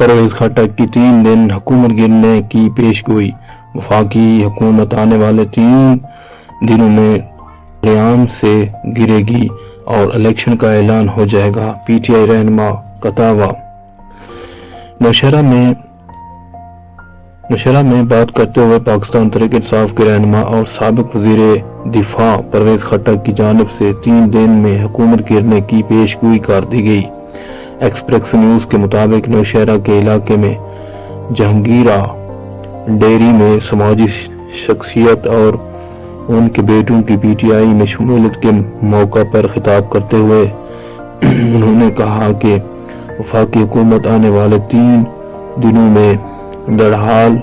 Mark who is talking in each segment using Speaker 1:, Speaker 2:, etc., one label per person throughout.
Speaker 1: پرویز خٹک کی 3 دن حکومت گرنے کی پیشگوئی۔ وفاقی حکومت آنے والے 3 دنوں میں قیام سے گرے گی اور الیکشن کا اعلان ہو جائے گا۔ پی ٹی آئی رہنما کا دعویٰ۔ نوشہرہ میں بات کرتے ہوئے پاکستان تحریک انصاف کے رہنما اور سابق وزیر دفاع پرویز خٹک کی جانب سے 3 دن میں حکومت گرنے کی پیشگوئی کر دی گئی۔ ایکسپریس نیوز کے مطابق نوشہرہ کے علاقے میں جہانگیرہ ڈیری میں سماجی شخصیت اور ان کے بیٹوں کی پی ٹی آئی میں شمولیت کے موقع پر خطاب کرتے ہوئے انہوں نے کہا کہ وفاقی حکومت آنے والے 3 دنوں میں دھڑام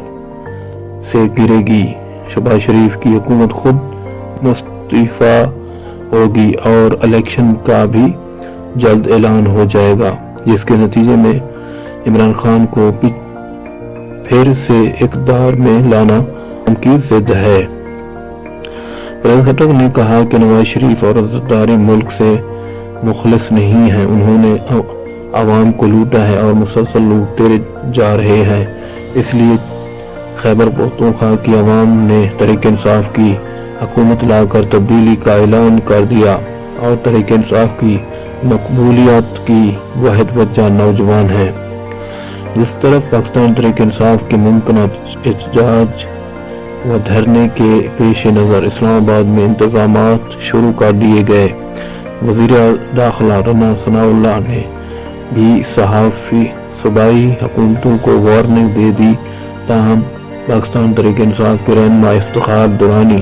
Speaker 1: سے گرے گی۔ شہباز شریف کی حکومت خود مستعفی ہوگی اور الیکشن کا بھی جلد اعلان ہو جائے گا، جس کے نتیجے میں عمران خان کو پھر سے اقتدار میں لانا ممکن ضد ہے۔ پرویز خٹک نے کہا کہ نواز شریف اور عزتداری ملک سے مخلص نہیں ہیں، انہوں نے عوام کو لوٹا ہے اور مسلسل لوٹتے جا رہے ہیں۔ اس لیے خیبر پختونخوا کی عوام نے تحریک انصاف کی حکومت لا کر تبدیلی کا اعلان کر دیا اور تحریک انصاف کی مقبولیت کی واحد وجہ نوجوان ہے۔ جس طرف پاکستان تحریک انصاف کے ممکنہ احتجاج و دھرنے کے پیش نظر اسلام آباد میں انتظامات شروع کر دیے گئے۔ وزیر داخلہ رانا ثناء اللہ نے بھی صوبائی حکومتوں کو وارننگ دے دی، تاہم پاکستان تحریک انصاف کے رہنما افتخار درانی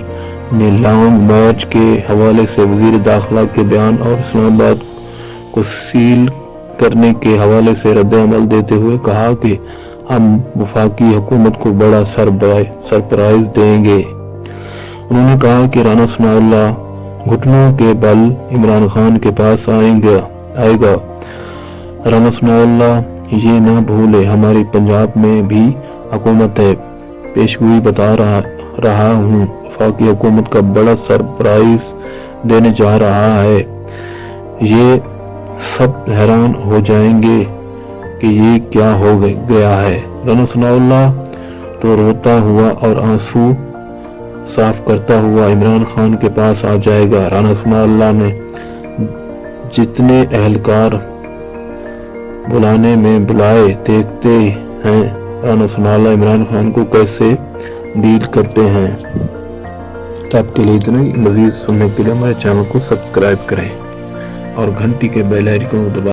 Speaker 1: نے لانگ مارچ کے حوالے سے وزیر داخلہ کے بیان اور اسلام آباد کو سیل کرنے کے حوالے سے رد عمل دیتے ہوئے کہا کہ ہم وفاقی حکومت کو بڑا سرپرائز دیں گے۔ انہوں نے کہا کہ رانا ثناء اللہ گھٹنوں کے بل عمران خان کے پاس آئے گا۔ رانا ثناء اللہ یہ نہ بھولے ہماری پنجاب میں بھی حکومت ہے، پیشگوئی بتا رہا ہوں، وفاقی حکومت کا بڑا سرپرائز دینے جا رہا ہے۔ یہ سب حیران ہو جائیں گے کہ یہ کیا ہو گیا ہے۔ رانا ثناء اللہ تو روتا ہوا اور آنسو صاف کرتا ہوا عمران خان کے پاس آ جائے گا۔ رانا ثناء اللہ نے جتنے اہلکار بلانے میں بلائے، دیکھتے ہیں رانا ثناء اللہ عمران خان کو کیسے ڈیل کرتے ہیں۔ تب کے لیے اتنا ہی، مزید سننے کے لیے ہمارے چینل کو سبسکرائب کریں اور گھنٹی کے بیل آئیکن کو دبائیں۔